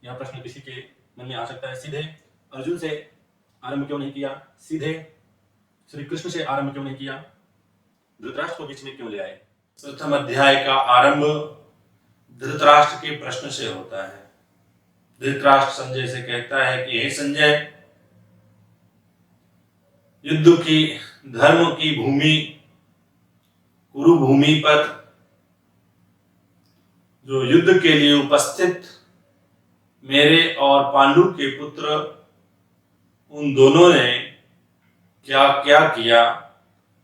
यह प्रश्न किसी के मन में आ सकता है। सीधे अर्जुन से आरंभ क्यों नहीं किया, सीधे श्री कृष्ण से आरंभ क्यों नहीं किया, धृतराष्ट्र को बीच में क्यों ले आए। प्रथम अध्याय का आरंभ धृतराष्ट्र के प्रश्न से होता है। धृतराष्ट्र संजय से कहता है कि हे संजय, युद्ध की धर्म की भूमि कुरुभूमि पर जो युद्ध के लिए उपस्थित मेरे और पांडु के पुत्र उन दोनों ने क्या क्या किया,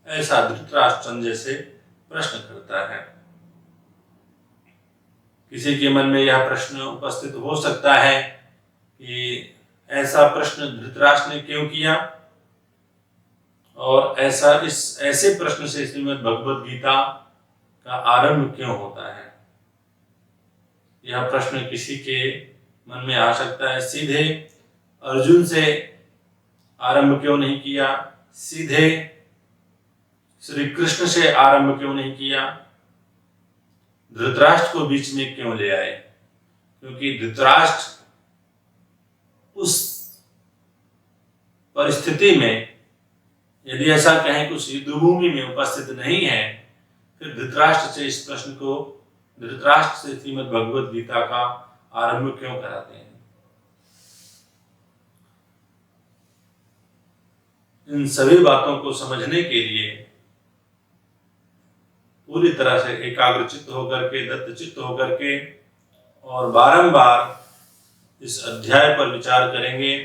ऐसा धृतराष्ट्र संजय से प्रश्न करता है। किसी के मन में यह प्रश्न उपस्थित हो सकता है कि ऐसा प्रश्न धृतराष्ट्र ने क्यों किया और ऐसे प्रश्न से श्रीमद् भगवद गीता का आरंभ क्यों होता है। यह प्रश्न किसी के मन में आ सकता है। सीधे अर्जुन से आरंभ क्यों नहीं किया, सीधे श्री कृष्ण से आरंभ क्यों नहीं किया, धृतराष्ट्र को बीच में क्यों ले आए। क्योंकि धृतराष्ट्र उस परिस्थिति में, यदि ऐसा कहें कि उस युद्धभूमि में उपस्थित नहीं है, फिर धृतराष्ट्र से इस प्रश्न को, धृतराष्ट्र से श्रीमद् भगवद गीता का आरंभ क्यों कराते हैं। इन सभी बातों को समझने के लिए पूरी तरह से एकाग्रचित्त होकर के, दत्तचित्त होकर के और बारंबार इस अध्याय पर विचार करेंगे।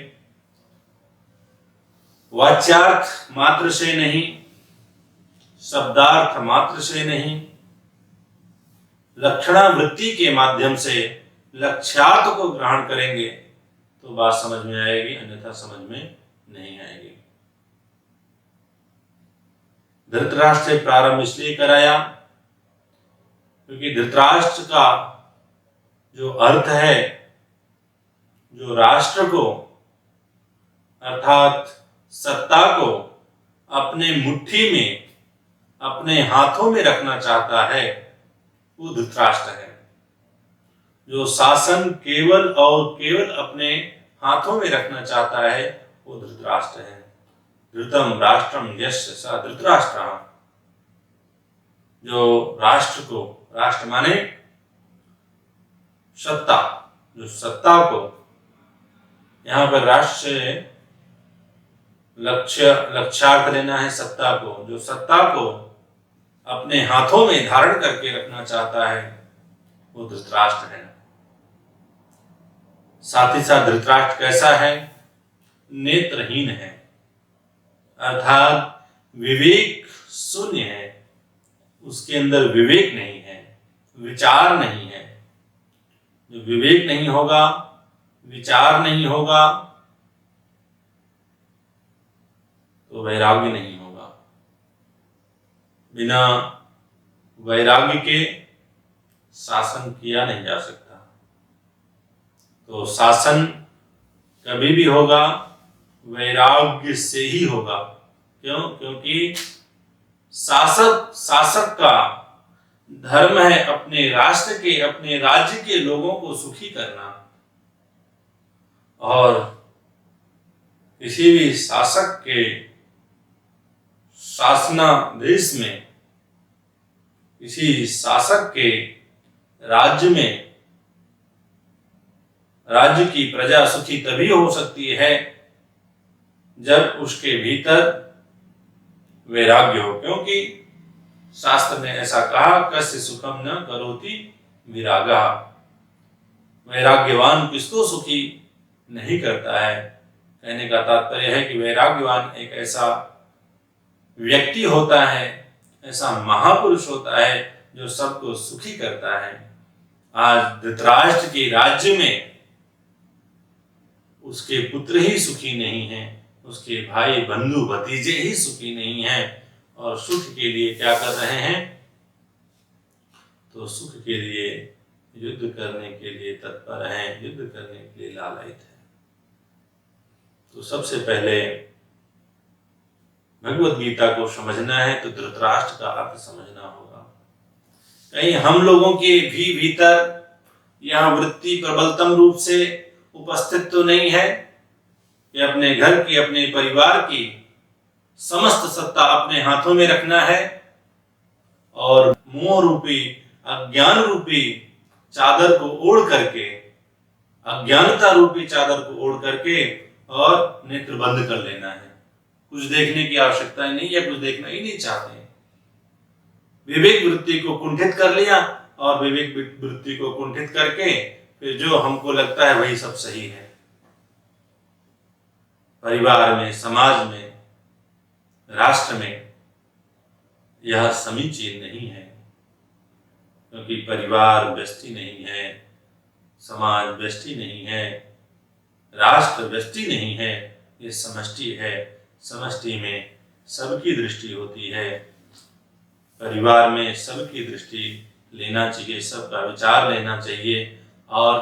वाच्यार्थ मात्र से नहीं, शब्दार्थ मात्र से नहीं, लक्षणावृत्ति के माध्यम से लक्ष्यार्थ को ग्रहण करेंगे तो बात समझ में आएगी, अन्यथा समझ में नहीं आएगी। धृतराष्ट्र से प्रारंभ इसलिए कराया क्योंकि धृतराष्ट्र का जो अर्थ है, जो राष्ट्र को अर्थात सत्ता को अपने मुट्ठी में, अपने हाथों में रखना चाहता है, वो धृतराष्ट्र है। जो शासन केवल और केवल अपने हाथों में रखना चाहता है, वो धृतराष्ट्र है। धृतम राष्ट्रम यस्य स धृतराष्ट्रः। जो राष्ट्र को, राष्ट्र माने सत्ता, जो सत्ता को, यहां पर राष्ट्र से लक्ष्यार्थ लेना है सत्ता को, जो सत्ता को अपने हाथों में धारण करके रखना चाहता है, वो धृतराष्ट्र है। साथ ही साथ धृतराष्ट्र कैसा है, नेत्रहीन है, अर्थात विवेक शून्य है। उसके अंदर विवेक नहीं है, विचार नहीं है। जो विवेक नहीं होगा, विचार नहीं होगा, तो वैराग्य नहीं होगा। बिना वैराग्य के शासन किया नहीं जा सकता। तो शासन कभी भी होगा वैराग्य से ही होगा। क्यों? क्योंकि शासक का धर्म है अपने राष्ट्र के, अपने राज्य के लोगों को सुखी करना। और किसी भी शासक के शासनादेश में, किसी शासक के राज्य में, राज्य की प्रजा सुखी तभी हो सकती है जब उसके भीतर वैराग्य हो। क्योंकि शास्त्र ने ऐसा कहा, कस्य सुखम न करोति विरागः। वैराग्यवान किसको सुखी नहीं करता है। कहने का तात्पर्य है कि वैराग्यवान एक ऐसा व्यक्ति होता है, ऐसा महापुरुष होता है जो सबको सुखी करता है। आज धृतराष्ट्र के राज्य में उसके पुत्र ही सुखी नहीं हैं, उसके भाई बंधु भतीजे ही सुखी नहीं हैं, और सुख के लिए क्या कर रहे हैं, तो सुख के लिए युद्ध करने के लिए तत्पर हैं, युद्ध करने के लिए लालायित हैं। तो सबसे पहले भगवद गीता को समझना है तो धृतराष्ट्र का अर्थ समझना होगा। कहीं हम लोगों के भी भीतर यह वृत्ति प्रबलतम रूप से उपस्थित तो नहीं है कि अपने घर की, अपने परिवार की समस्त सत्ता अपने हाथों में रखना है और मोह रूपी, अज्ञान रूपी चादर को ओढ़ करके, अज्ञानता रूपी चादर को ओढ़ करके और नेत्र बंद कर लेना है। कुछ देखने की आवश्यकता नहीं या कुछ देखना ही नहीं चाहते। विवेक वृत्ति को कुंठित कर लिया और विवेक वृत्ति को कुंठित करके फिर जो हमको लगता है वही सब सही है। परिवार में, समाज में, राष्ट्र में यह समीचीन नहीं है, क्योंकि परिवार व्यष्टि नहीं है, समाज व्यष्टि नहीं है, राष्ट्र व्यष्टि नहीं है, ये समष्टि है। समष्टि में सबकी दृष्टि होती है। परिवार में सबकी दृष्टि लेना चाहिए, सबका विचार लेना चाहिए और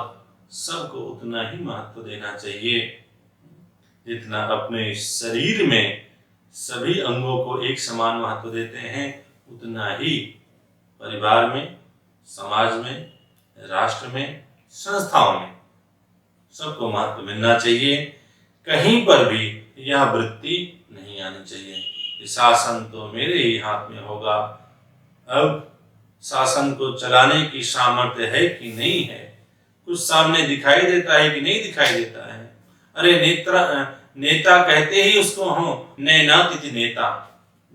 सबको उतना ही महत्व देना चाहिए जितना अपने शरीर में सभी अंगों को एक समान महत्व देते हैं, उतना ही परिवार में, समाज में, राष्ट्र में, संस्थाओं में सबको महत्व मिलना चाहिए। कहीं पर भी यह वृत्ति नहीं आनी चाहिए कि शासन तो मेरे ही हाथ में होगा। अब शासन को चलाने की सामर्थ्य है कि नहीं है, कुछ सामने दिखाई देता है कि नहीं दिखाई देता है। अरे नेता कहते ही उसको हो नैनातिथि नेता,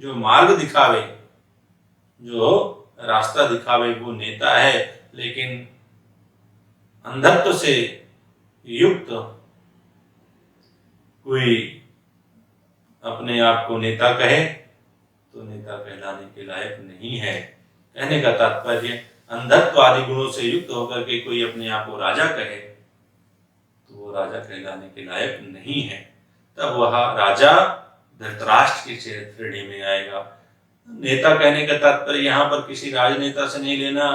जो मार्ग दिखावे, जो रास्ता दिखावे वो नेता है। लेकिन अंधत्व से युक्त कोई अपने आप को नेता कहे तो नेता कहलाने के लायक नहीं है। कहने का तात्पर्य, अंधत्व आदि गुणों से युक्त होकर के कोई अपने आप को राजा कहे तो वो राजा कहलाने के लायक नहीं है। तब वह राजा धृतराष्ट्र की श्रेणी में आएगा। नेता कहने का तात्पर्य यहाँ पर किसी राजनेता से नहीं लेना,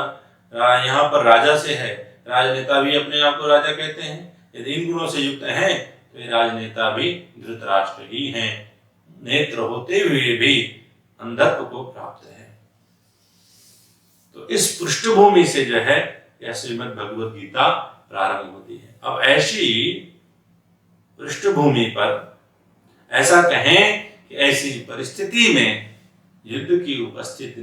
यहाँ पर राजा से है। राजनेता भी अपने आप को राजा कहते हैं। यदि इन गुणों से युक्त हैं तो ये राजनेता भी धृतराष्ट्र ही हैं। नेत्र होते हुए भी अंधत्व को प्राप्त है। तो इस पृष्ठभूमि से जो है यह श्रीमद् भगवद गीता प्रारंभ होती है। अब ऐसी पृष्ठभूमि पर ऐसा कहें कि ऐसी परिस्थिति में युद्ध की उपस्थिति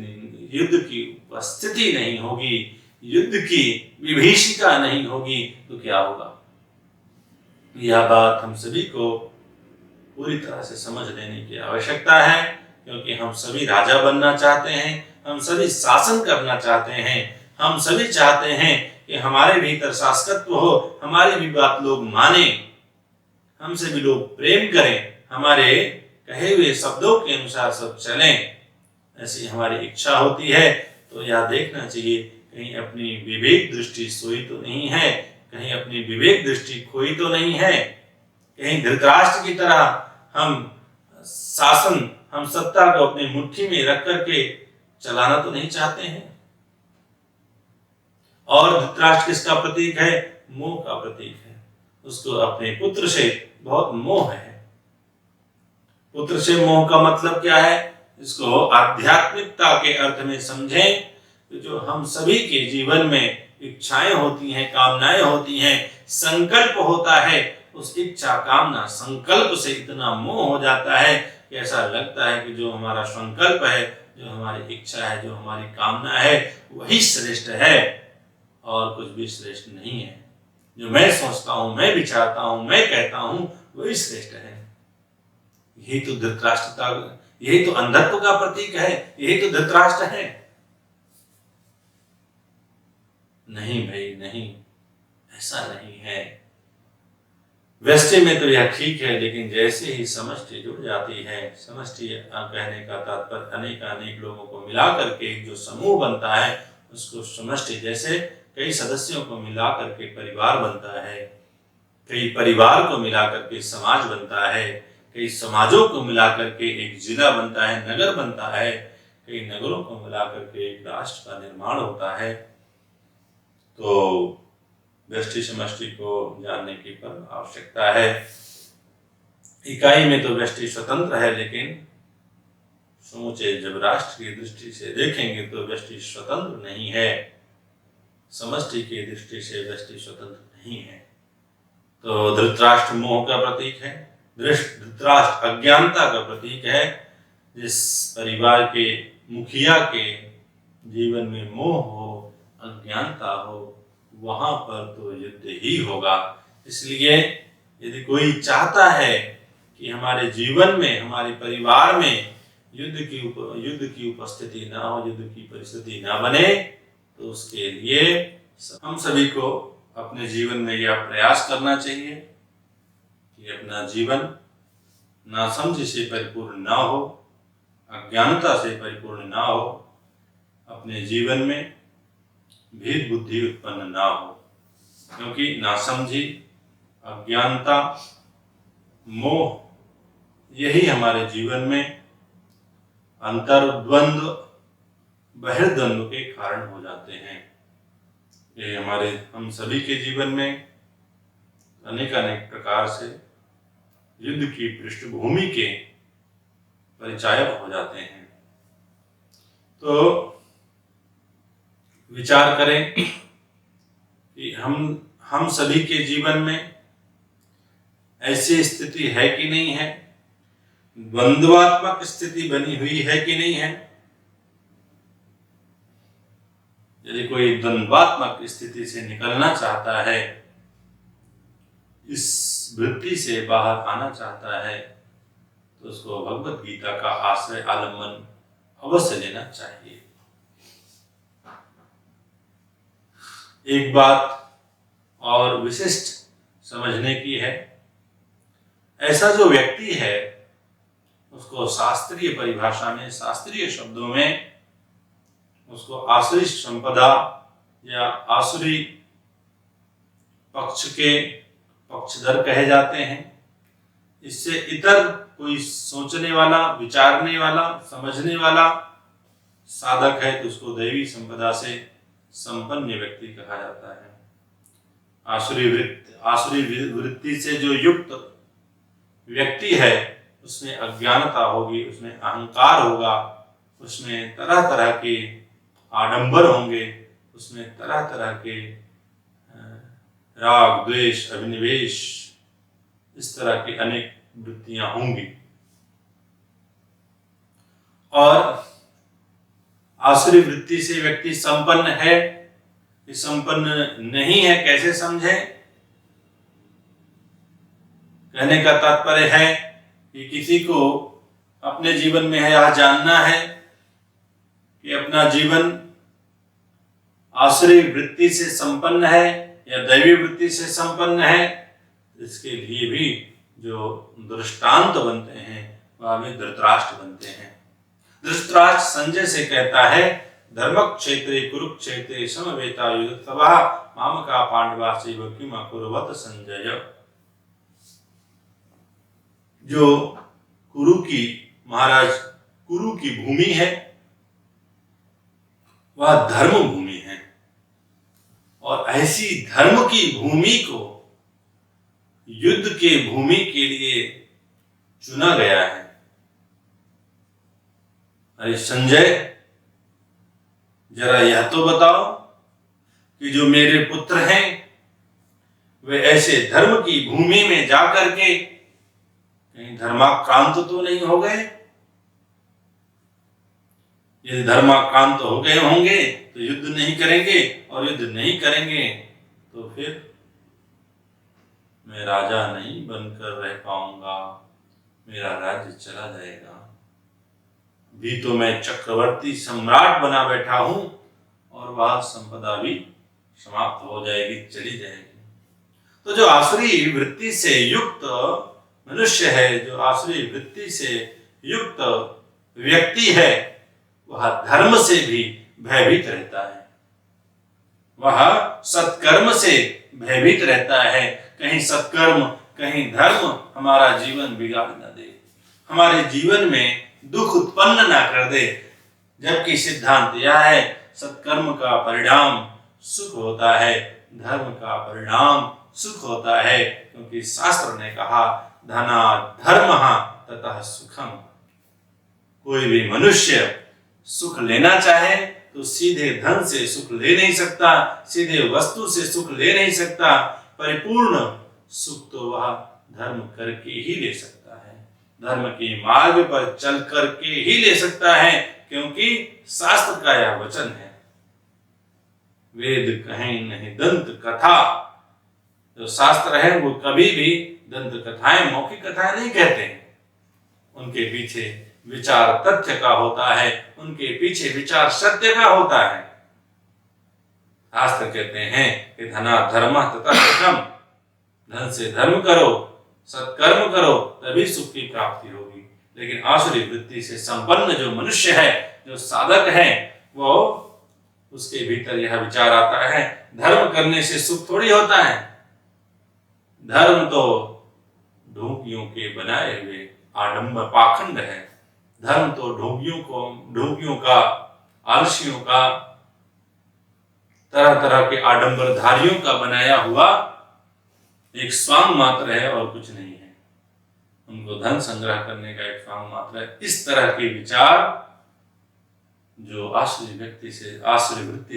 नहीं होगी, युद्ध की विभीषिका नहीं होगी तो क्या होगा? यह बात हम सभी को पूरी तरह से समझ लेने की आवश्यकता है, क्योंकि हम सभी राजा बनना चाहते हैं, हम सभी शासन करना चाहते हैं, हम सभी चाहते हैं कि हमारे भीतर शासकत्व हो, हमारी भी बात लोग माने, हमसे भी लोग प्रेम करें, हमारे कहे हुए शब्दों के अनुसार सब चलें। ऐसी हमारी इच्छा होती है। तो यह देखना चाहिए कहीं अपनी विवेक दृष्टि सोई तो नहीं है, कहीं अपनी विवेक दृष्टि खोई तो नहीं है, कहीं धृतराष्ट्र की तरह हम शासन, हम सत्ता को अपनी मुट्ठी में रख करके चलाना तो नहीं चाहते हैं। और धृतराष्ट्र किसका प्रतीक है? मोह का प्रतीक है। उसको अपने पुत्र से बहुत मोह है। पुत्र से मोह का मतलब क्या है? इसको आध्यात्मिकता के अर्थ में समझें तो जो हम सभी के जीवन में इच्छाएं होती हैं, कामनाएं होती हैं, संकल्प होता है, उस इच्छा, कामना, संकल्प से इतना मोह हो जाता है कि ऐसा लगता है कि जो हमारा संकल्प है, जो हमारी इच्छा है, जो हमारी कामना है, वही श्रेष्ठ है और कुछ भी श्रेष्ठ नहीं है। जो मैं सोचता हूं, मैं विचारता हूं, मैं कहता हूं, वही श्रेष्ठ है। यही तो धृतराष्ट्रता, यही तो अंधत्व का प्रतीक है, यही तो धृतराष्ट्र है। नहीं भाई नहीं, ऐसा नहीं है। व्यष्टि में तो यह ठीक है, लेकिन जैसे ही समष्टि जुड़ जाती है, समष्टि कहने का तात्पर्य अनेक लोगों को मिला करके जो समूह बनता है उसको समष्टि, जैसे कई सदस्यों को मिला करके परिवार बनता है, कई परिवार को मिला करके समाज बनता है, कई समाजों को मिला करके एक जिला बनता है, नगर बनता है, कई नगरों को मिला करके एक राष्ट्र का निर्माण होता है। तो व्यष्टि समष्टि को जानने की पर आवश्यकता है। इकाई में तो व्यष्टि स्वतंत्र है, लेकिन समूचे जब राष्ट्र की दृष्टि से देखेंगे तो व्यष्टि स्वतंत्र नहीं है, समष्टि की दृष्टि से व्यष्टि स्वतंत्र नहीं है। तो धृतराष्ट्र मोह का प्रतीक है, धृतराष्ट्र अज्ञानता का प्रतीक है। जिस परिवार के मुखिया के जीवन में मोह हो, अज्ञानता हो, वहां पर तो युद्ध ही होगा। इसलिए यदि कोई चाहता है कि हमारे जीवन में, हमारे परिवार में युद्ध की उपस्थिति ना हो, युद्ध की परिस्थिति ना बने, तो उसके लिए हम सभी को अपने जीवन में यह प्रयास करना चाहिए कि अपना जीवन नासमझ से परिपूर्ण ना हो, अज्ञानता से परिपूर्ण ना हो, अपने जीवन में भेद बुद्धि उत्पन्न ना हो, क्योंकि नासमझी, अज्ञानता, मोह यही हमारे जीवन में अंतर्द्वंद्व, बहिर्द्वंद्व के कारण हो जाते हैं। ये हम सभी के जीवन में अनेक प्रकार से युद्ध की पृष्ठभूमि के परिचायक हो जाते हैं। तो विचार करें कि हम सभी के जीवन में ऐसी स्थिति है कि नहीं है, द्वंद्वात्मक स्थिति बनी हुई है कि नहीं है। यदि कोई द्वंद्वात्मक स्थिति से निकलना चाहता है, इस वृत्ति से बाहर आना चाहता है, तो उसको भगवत गीता का आश्रय, आलम्बन अवश्य लेना चाहिए। एक बात और विशिष्ट समझने की है, ऐसा जो व्यक्ति है उसको शास्त्रीय परिभाषा में, शास्त्रीय शब्दों में उसको आसुरी संपदा या आसुरी पक्ष के पक्षधर कहे जाते हैं। इससे इतर कोई सोचने वाला, विचारने वाला, समझने वाला साधक है तो उसको दैवी संपदा से संपन्न व्यक्ति कहा जाता है। आसुरी वृत्ति से जो युक्त व्यक्ति है उसमें अज्ञानता होगी, उसमें अहंकार होगा, उसमें तरह तरह के आडंबर होंगे, उसमें तरह तरह के राग, द्वेष, अभिनिवेश, इस तरह की अनेक वृत्तियां होंगी। और आसुरी वृत्ति से व्यक्ति संपन्न है कि संपन्न नहीं है, कैसे समझे? कहने का तात्पर्य है कि किसी को अपने जीवन में यह जानना है कि अपना जीवन आसुरी वृत्ति से संपन्न है या दैवी वृत्ति से संपन्न है। इसके लिए भी जो दृष्टांत बनते हैं वह भी धृतराष्ट्र बनते हैं। धृतराष्ट्र संजय से कहता है, धर्म क्षेत्रे कुरुक्षेत्रे समवेता युद्धस्तवः मामका पांडवा चैव किम अकुर्वत संजय। जो महाराज कुरु की भूमि है वह धर्म भूमि है, और ऐसी धर्म की भूमि को युद्ध के भूमि के लिए चुना गया है। अरे संजय, जरा यह तो बताओ कि जो मेरे पुत्र हैं वे ऐसे धर्म की भूमि में जाकर के कहीं धर्माक्रांत तो नहीं हो गए? यदि धर्माक्रांत हो गए होंगे तो युद्ध नहीं करेंगे, और युद्ध नहीं करेंगे तो फिर मैं राजा नहीं बनकर रह पाऊंगा, मेरा राज्य चला जाएगा। भी तो मैं चक्रवर्ती सम्राट बना बैठा हूं और वह संपदा भी समाप्त हो जाएगी, चली जाएगी। तो जो आसुरी वृत्ति से युक्त मनुष्य है, जो आसुरी वृत्ति से युक्त व्यक्ति है, वह धर्म से भी भयभीत रहता है, वह सत्कर्म से भयभीत रहता है। कहीं सत्कर्म, कहीं धर्म हमारा जीवन बिगाड़ न दे, हमारे जीवन में दुख उत्पन्न ना कर दे। जबकि सिद्धांत यह है, सत्कर्म का परिणाम सुख होता है, धर्म का परिणाम सुख होता है, क्योंकि शास्त्र ने कहा धना धर्मः ततः सुखम। कोई भी मनुष्य सुख लेना चाहे तो सीधे धन से सुख ले नहीं सकता, सीधे वस्तु से सुख ले नहीं सकता। परिपूर्ण सुख तो वह धर्म करके ही ले सकता है, धर्म के मार्ग पर चल करके ही ले सकता है, क्योंकि शास्त्र का यह वचन है, वेद कहें नहीं दंत कथा। जो शास्त्र है वो कभी भी दंत कथाएं, मौखिक कथाएं नहीं कहते हैं। उनके पीछे विचार तथ्य का होता है, उनके पीछे विचार सत्य का होता है। शास्त्र कहते हैं कि धना धर्म तथा सुखम, धन से धर्म करो, सत्कर्म करो, तभी सुख की प्राप्ति होगी। लेकिन आसुरी वृत्ति से संपन्न जो मनुष्य है, जो साधक है, वो उसके भीतर यह विचार आता है, धर्म करने से सुख थोड़ी होता है। धर्म तो ढोंगियों के बनाए हुए आडंबर पाखंड है। धर्म तो ढोंगियों का, आलसियों का, तरह तरह के आडंबरधारियों का बनाया हुआ एक स्वांग मात्र है और कुछ नहीं है। उनको धन संग्रह करने का एक स्वांग मात्र है। इस तरह के विचार जो आसुरी वृत्ति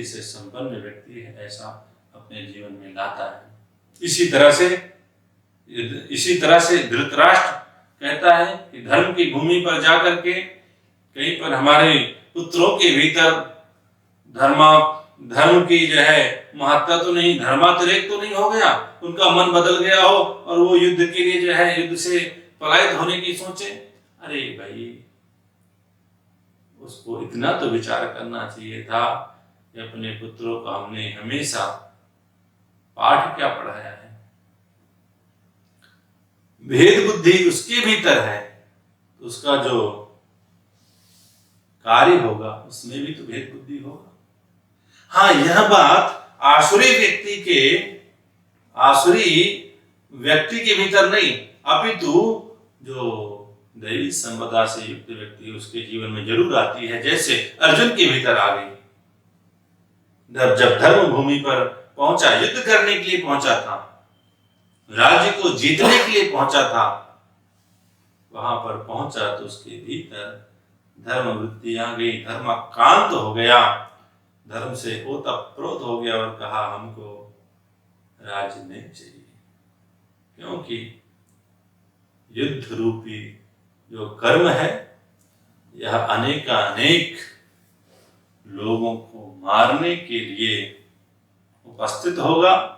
से संपन्न व्यक्ति है, ऐसा अपने जीवन में लाता है। इसी तरह से धृतराष्ट्र कहता है कि धर्म की भूमि पर जाकर के कहीं पर हमारे पुत्रों के भीतर धर्म की जो है महत्ता तो नहीं, धर्मातिरेक तो नहीं हो गया, उनका मन बदल गया हो और वो युद्ध के लिए जो है युद्ध से पलायित होने की सोचे। अरे भाई, उसको इतना तो विचार करना चाहिए था कि अपने पुत्रों को हमने हमेशा पाठ क्या पढ़ाया है। भेद बुद्धि उसके भीतर है, तो उसका जो कार्य होगा उसमें भी तो भेद बुद्धि होगा। हाँ, यह बात आसुरी व्यक्ति के भीतर नहीं, अपितु जो दैवी संपदा से युक्त व्यक्ति उसके जीवन में जरूर आती है। जैसे अर्जुन के भीतर आ गई, जब धर्म भूमि पर पहुंचा, युद्ध करने के लिए पहुंचा था, राज्य को जीतने के लिए पहुंचा था, वहां पर पहुंचा तो उसके भीतर धर्म वृत्ति आ गई, धर्माकांत हो गया, धर्म से ओतप्रोत हो गया और कहा हमको राज्य नहीं चाहिए। क्योंकि युद्ध रूपी जो कर्म है यह अनेकानेक लोगों को मारने के लिए उपस्थित होगा।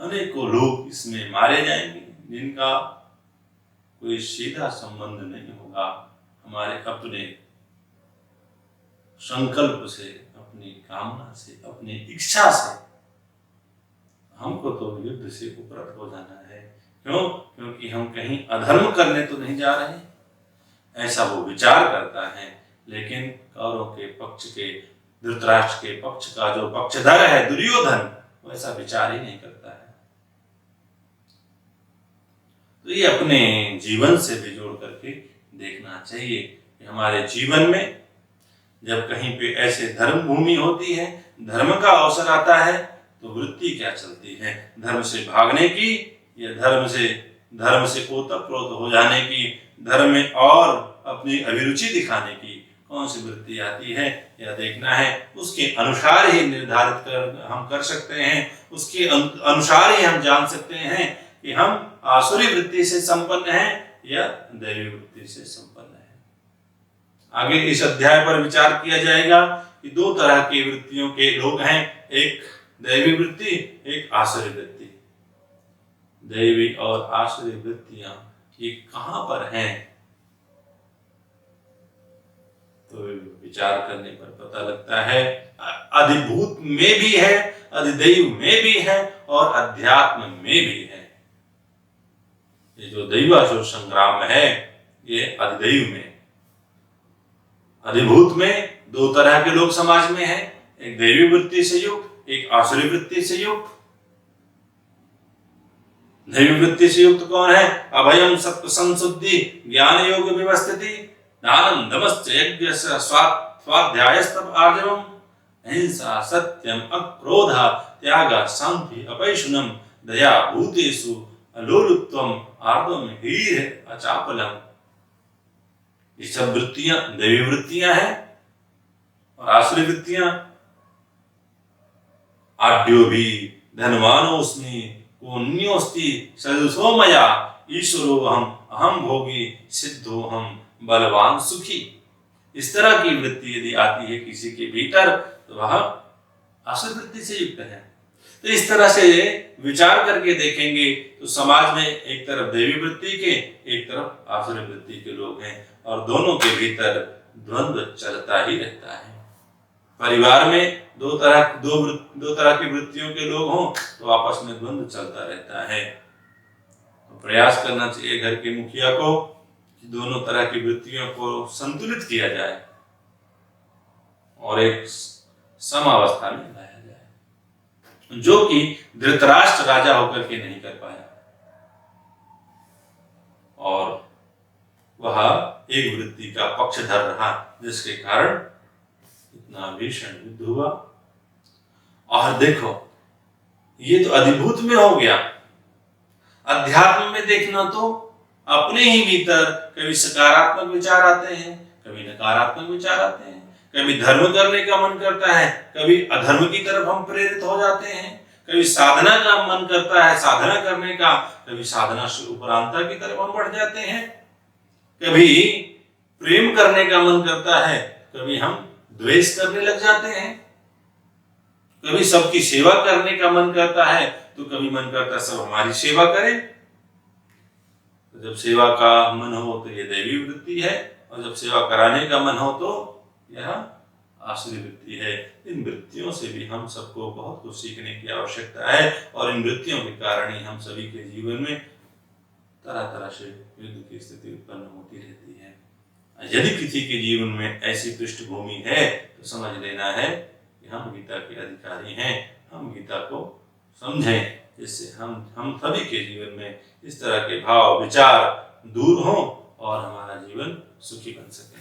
अनेकों लोग इसमें मारे जाएंगे जिनका कोई सीधा संबंध नहीं होगा हमारे अपने संकल्प से, अपनी कामना से, अपनी इच्छा से। हमको तो युद्ध से उपरत हो जाना है। क्यों? क्योंकि हम कहीं अधर्म करने तो नहीं जा रहे, ऐसा वो विचार करता है। लेकिन कौरवों के पक्ष के, धृतराष्ट्र के पक्ष का जो पक्षधर है दुर्योधन, वो ऐसा विचार ही नहीं करता है। तो ये अपने जीवन से भी जोड़ करके देखना चाहिए कि हमारे जीवन में जब कहीं पे ऐसे धर्म भूमि होती है, धर्म का अवसर आता है, तो वृत्ति क्या चलती है? धर्म से भागने की या धर्म से ओतप्रोत हो जाने की, धर्म में और अपनी अभिरुचि दिखाने की कौन सी वृत्ति आती है, यह देखना है। उसके अनुसार ही निर्धारित हम कर सकते हैं, उसके अनुसार ही हम जान सकते हैं कि हम आसुरी वृत्ति से संपन्न हैं या दैवी वृत्ति से संपन्न हैं। आगे इस अध्याय पर विचार किया जाएगा कि दो तरह की वृत्तियों के लोग हैं, एक दैवी वृत्ति, एक आसुरी वृत्ति। दैवी और आसुरी वृत्तियां ये कहां पर हैं, तो विचार करने पर पता लगता है अधिभूत में भी है, अधिदैव में भी है और अध्यात्म में भी है। ये जो दैवासुर संग्राम है ये अधिदैव में, अधिभूत में दो तरह के लोग समाज में हैं, एक दैवी वृत्ति से युक्त, एक आसुरी वृत्ति से युक्त। दैवी वृत्ति से युक्त कौन है? अभयम सत्व संशुद्धि ज्ञान योग व्यवस्थिति दानम दमश्च यज्ञ स्वाध्यायस्तप आर्जवम अहिंसा सत्यम अक्रोध त्याग शांति अपैशुनम दया भूतेषु अलोलुत्वम आर्दम हीर अचापलम। ये सब वृत्तियां दैवी वृत्तियां हैं। और आसुरी वृत्तियां आढ्यो भी धनवानोस्मि कोन्योस्ति सदसो मया ईश्वरो अहम भोगी सिद्धो हम बलवान सुखी। इस तरह की वृत्ति यदि आती है किसी के भीतर तो वह आसुर वृत्ति से युक्त है। तो इस तरह से विचार करके देखेंगे तो समाज में एक तरफ देवी वृत्ति के, एक तरफ आसुर वृत्ति के लोग हैं और दोनों के भीतर द्वंद्व चलता ही रहता है। परिवार में दो तरह की वृत्तियों के लोग हों तो आपस में द्वंद्व चलता रहता है। तो प्रयास करना चाहिए घर के मुखिया को कि दोनों तरह की वृत्तियों को संतुलित किया जाए और एक समावस्था में लाया जाए, जो कि धृतराष्ट्र राजा होकर के नहीं कर पाया और वह एक वृत्ति का पक्षधर रहा, जिसके कारण इतना भीषण युद्ध हुआ। और देखो, ये तो अधिभूत में हो गया। अध्यात्म में देखना तो अपने ही भीतर कभी सकारात्मक विचार आते हैं, कभी नकारात्मक विचार आते हैं। कभी धर्म करने का मन करता है, कभी अधर्म की तरफ हम प्रेरित हो जाते हैं। कभी साधना का मन करता है साधना करने का, कभी साधना से उपरांता की तरफ हम बढ़ जाते हैं। कभी प्रेम करने का मन करता है, कभी हम द्वेष करने लग जाते हैं। कभी सबकी सेवा करने का मन करता है तो कभी मन करता है सब हमारी सेवा करें। तो जब सेवा का मन हो तो यह दैवी वृत्ति है और जब सेवा कराने का मन हो तो यह आसुरी वृत्ति है। इन वृत्तियों से भी हम सबको बहुत कुछ सीखने की आवश्यकता है और इन वृत्तियों के कारण ही हम सभी के जीवन में तरह तरह से युद्ध की स्थिति उत्पन्न होती रहती है। यदि किसी के जीवन में ऐसी पृष्ठभूमि है तो समझ लेना है कि हम गीता के अधिकारी हैं, हम गीता को समझें, जिससे हम सभी के जीवन में इस तरह के भाव विचार दूर हों और हमारा जीवन सुखी बन सके।